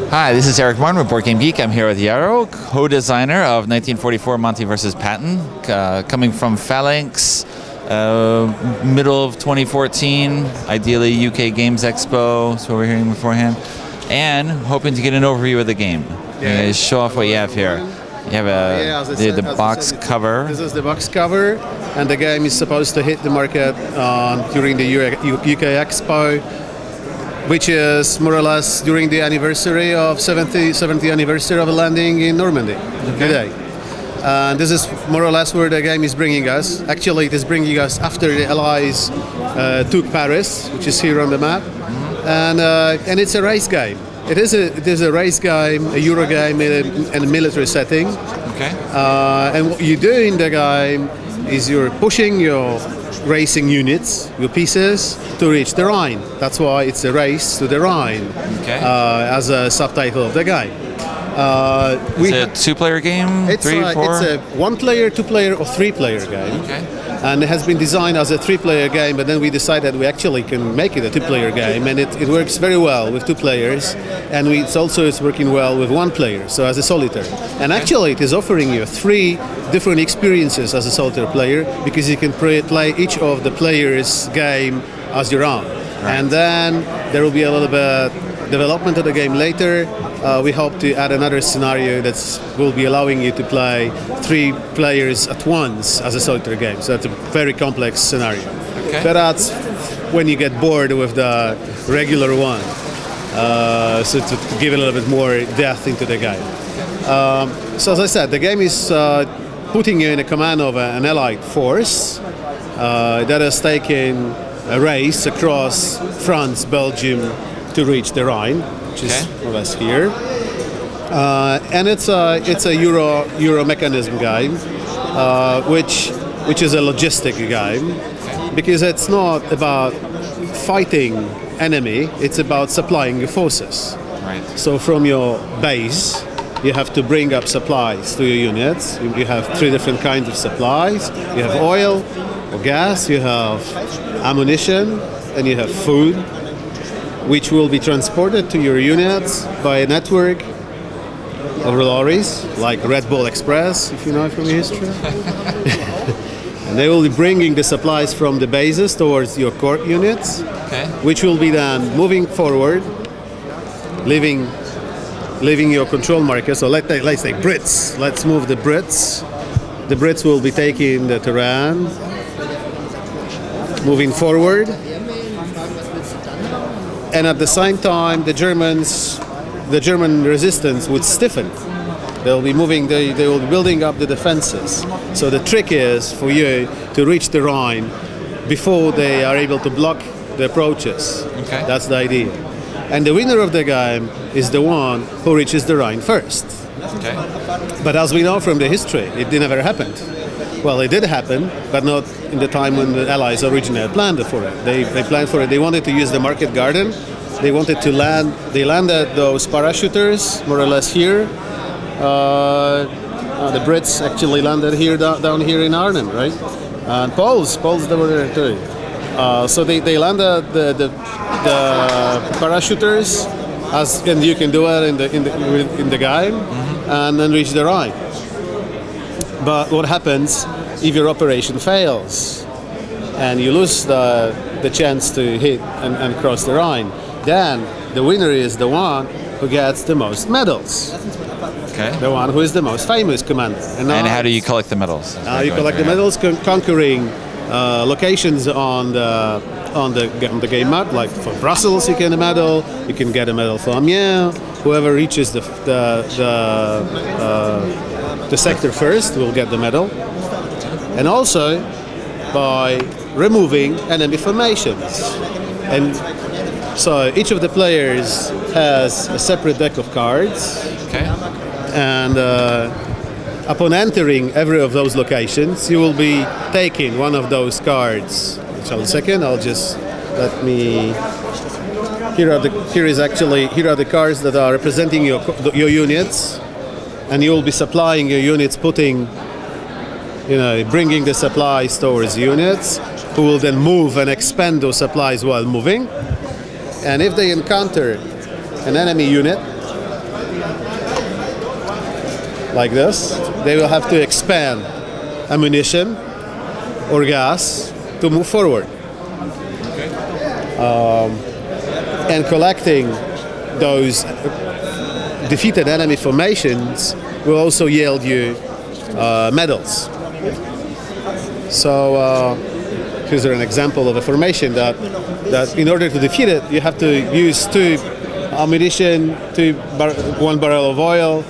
Hi, this is Eric Martin with Board Game Geek. I'm here with Yarrow, co-designer of 1944 Monty vs. Patton, coming from Phalanx, middle of 2014, ideally UK Games Expo, that's what we're hearing beforehand, and hoping to get an overview of the game. Yeah. Show off what you have here. You have the box cover. This is the box cover, and the game is supposed to hit the market during the UK Expo, which is more or less during the anniversary of 70th anniversary of a landing in Normandy today. And this is more or less where the game is bringing us. Actually, it is bringing us after the Allies took Paris, which is here on the map, and it's a race game. It is a race game, a Euro game in a military setting. Okay. And what you do in the game is you're pushing your racing units, your pieces, to reach the Rhine. That's why it's a race to the Rhine, okay. As a subtitle of the game. It's a two-player game? It's three, four? It's a one-player, two-player, or three-player game. Okay. And it has been designed as a three-player game, but then we decided we actually can make it a two-player game, and it works very well with two players, and it's working well with one player, so as a solitaire. And actually, it is offering you three different experiences as a solitaire player, because you can play each of the players' game as your own. Right. And then there will be a little bit development of the game later. We hope to add another scenario that will be allowing you to play three players at once as a solitaire game. So that's a very complex scenario. Okay. But that's when you get bored with the regular one. So to give a little bit more depth into the game. So as I said, the game is putting you in a command of an allied force that is taking a race across France, Belgium, to reach the Rhine, which is more or less here, and it's a Euro mechanism game, which is a logistic game, because it's not about fighting enemy; it's about supplying your forces. Right. So from your base, you have to bring up supplies to your units. You have three different kinds of supplies. You have oil or gas. You have ammunition, and you have food, which will be transported to your units by a network of lorries, like Red Bull Express, if you know it from history. And they will be bringing the supplies from the bases towards your core units, which will be then moving forward, leaving your control marker. So let's say Brits. Let's move the Brits. The Brits will be taking the terrain, moving forward. And at the same time, the German resistance would stiffen. They'll be moving, they will be building up the defenses. So the trick is for you to reach the Rhine before they are able to block the approaches. Okay. That's the idea. And the winner of the game is the one who reaches the Rhine first. Okay. But as we know from the history, it never happened. Well, it did happen, but not in the time when the Allies originally planned for it. They planned for it. They wanted to use the market garden. They wanted to land. They landed those parachuters more or less here. The Brits actually landed here down here in Arnhem, right? And Poles they were there too. So they landed the parachuters, and you can do it in the game, and then reach the Rhine. But what happens if your operation fails and you lose the chance to hit and cross the Rhine? Then the winner is the one who gets the most medals. Okay. The one who is the most famous commander. And how do you collect the medals? You collect the medals conquering locations on the game map. Like for Brussels, you get a medal. You can get a medal for Amiens. Whoever reaches the sector first will get the medal, and also by removing enemy formations. And so each of the players has a separate deck of cards. Okay. And upon entering every of those locations, you will be taking one of those cards. Just a second, I'll just let me. Here are the cards that are representing your units. And you will be supplying your units, bringing the supplies towards units, who will then move and expend those supplies while moving. And if they encounter an enemy unit, like this, they will have to expend ammunition or gas to move forward. And collecting those defeated enemy formations will also yield you medals. So here's an example of a formation that in order to defeat it, you have to use 2 ammunition, 1 barrel of oil,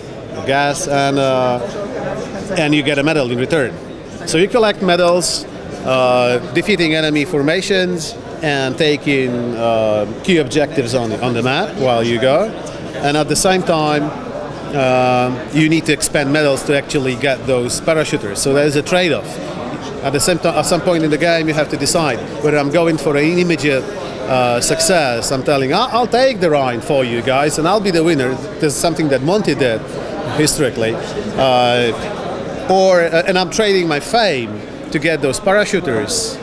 gas, and you get a medal in return. So you collect medals, defeating enemy formations, and taking key objectives on the map while you go. And at the same time, you need to expend medals to actually get those parachuters. So there's a trade-off. At the same time, at some point in the game, you have to decide whether I'm going for an immediate success. I'm telling, I'll take the Rhine for you guys, and I'll be the winner. This is something that Monty did historically. And I'm trading my fame to get those parachuters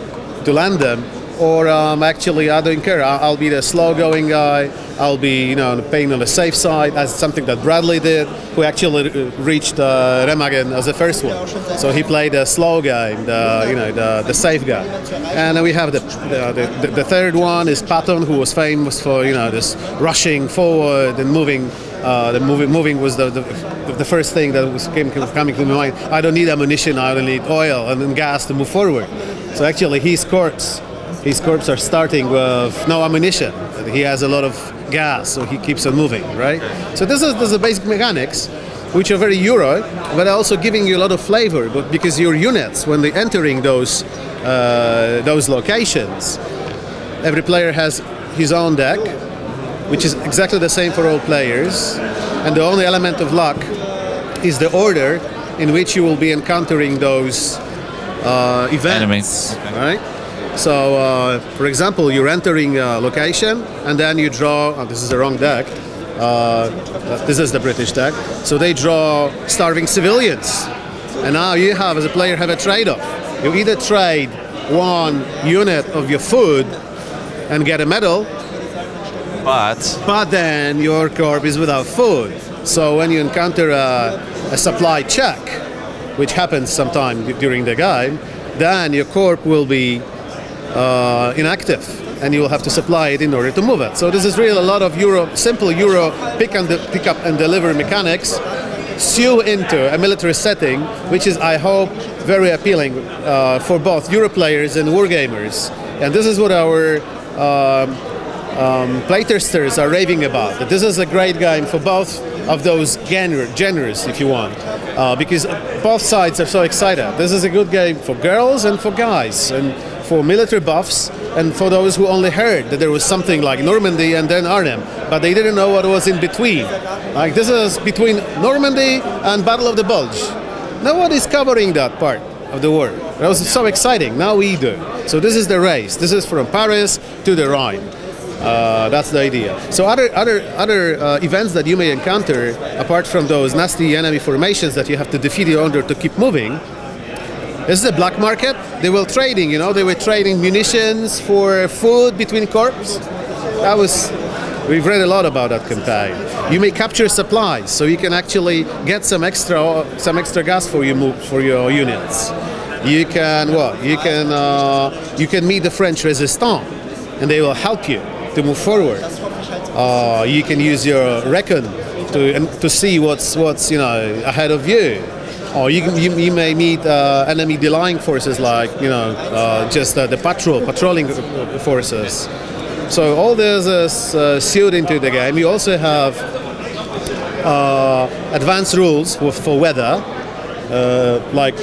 to land them. Or actually, I don't care. I'll be the slow-going guy. I'll be, playing on the safe side, as something that Bradley did, who actually reached Remagen as the first one. So he played a slow game, the safe guy. And then we have the third one is Patton, who was famous for this rushing forward and moving. Moving was the first thing that was coming to my mind. I don't need ammunition. I don't need oil and gas to move forward. So actually, his corps are starting with no ammunition. He has a lot of gas, so he keeps on moving, right? So this is the basic mechanics, which are very Euro, but also giving you a lot of flavor. But because your units, when they're entering those locations, every player has his own deck, which is exactly the same for all players, and the only element of luck is the order in which you will be encountering those events. Enemies. Right? So, for example, you're entering a location, and then you draw. Oh, this is the wrong deck. This is the British deck. So they draw starving civilians, and now you have, as a player, have a trade-off. You either trade 1 unit of your food and get a medal, but then your corps is without food. So when you encounter a supply check, which happens sometime during the game, then your corps will be inactive, and you will have to supply it in order to move it. So this is really a lot of simple Euro pick up and deliver mechanics sew into a military setting, which is, I hope, very appealing for both Euro players and wargamers. And this is what our playtesters are raving about. That this is a great game for both of those genres, if you want, because both sides are so excited. This is a good game for girls and for guys, and for military buffs, and for those who only heard that there was something like Normandy and then Arnhem, but they didn't know what was in between. Like, this is between Normandy and Battle of the Bulge. Nobody's covering that part of the war. That was so exciting. Now we do. So this is the race. This is from Paris to the Rhine. That's the idea. So other events that you may encounter, apart from those nasty enemy formations that you have to defeat in order to keep moving, this is a black market. They were trading, they were trading munitions for food between corps. We've read a lot about that campaign. You may capture supplies, so you can actually get some extra gas for your units. You can you can meet the French resistance, and they will help you to move forward. You can use your recon to see what's ahead of you. Or you may meet enemy delaying forces, like just the patrolling forces. So all this is sewed into the game. You also have advanced rules for weather, like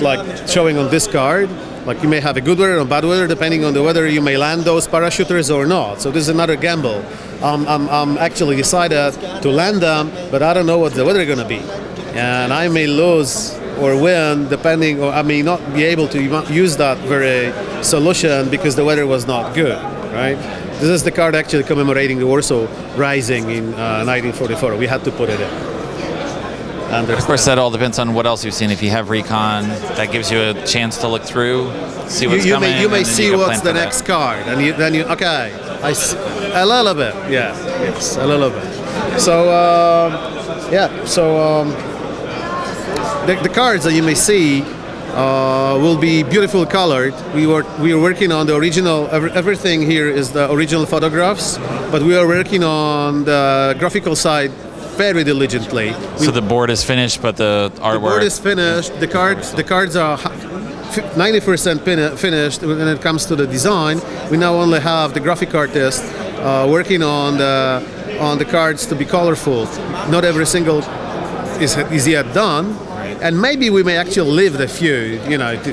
showing on this card. Like, you may have a good weather or bad weather, depending on the weather. You may land those parachuters or not. So this is another gamble. I'm actually decided to land them, but I don't know what the weather is going to be, and I may lose or win, depending, or I may not be able to use that very solution because the weather was not good, right? This is the card actually commemorating the Warsaw Rising in 1944. We had to put it in. And of course, that all depends on what else you've seen. If you have recon, that gives you a chance to look through, see what's coming. You may see what's the next card, and then you okay. I see, a little bit, yeah, yes, a little bit. So yeah, so. the cards that you may see will be beautiful colored. We are working on the original. Everything here is the original photographs, but we are working on the graphical side very diligently. So the board is finished, but the artwork. The board is finished. The cards are 90% finished. When it comes to the design, we now only have the graphic artist working on the cards to be colorful. Not every single is yet done. And maybe we may actually leave the few,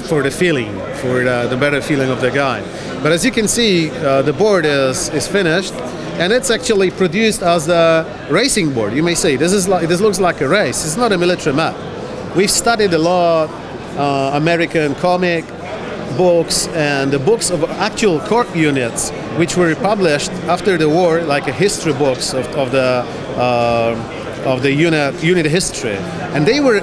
for the feeling, for the better feeling of the guy. But as you can see, the board is finished, and it's actually produced as a racing board. You may say this looks like a race. It's not a military map. We've studied a lot American comic books and the books of actual corps units, which were published after the war, like a history books of the unit history, and they were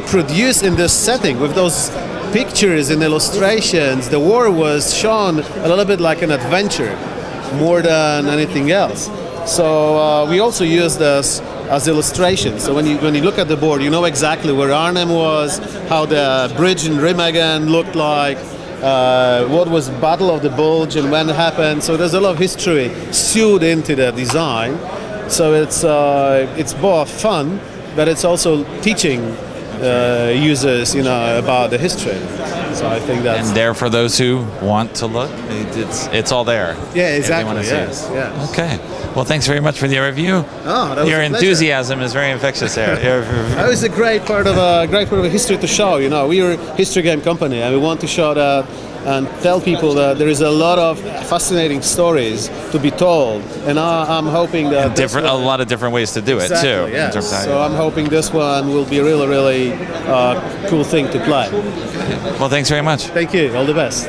produced in this setting with those pictures and illustrations. The war was shown a little bit like an adventure more than anything else. So we also use this as illustrations. So when you look at the board, you know exactly where Arnhem was, how the bridge in Remagen looked like, what was Battle of the Bulge and when it happened. So there's a lot of history sewed into the design. So it's both fun, but it's also teaching users, about the history. So I think that's... And there for those who want to look, it's all there. Yeah, exactly. Yes. Okay. Well, thanks very much for the review. Oh, that was Your a pleasure. enthusiasm is very infectious there. That was a great part of history to show. We are a history game company, and we want to show that and tell people that there is a lot of fascinating stories to be told. And I'm hoping that a lot of different ways to do it too. Yes. So I'm hoping this one will be a really, really cool thing to play. Well, thanks very much. Thank you. All the best.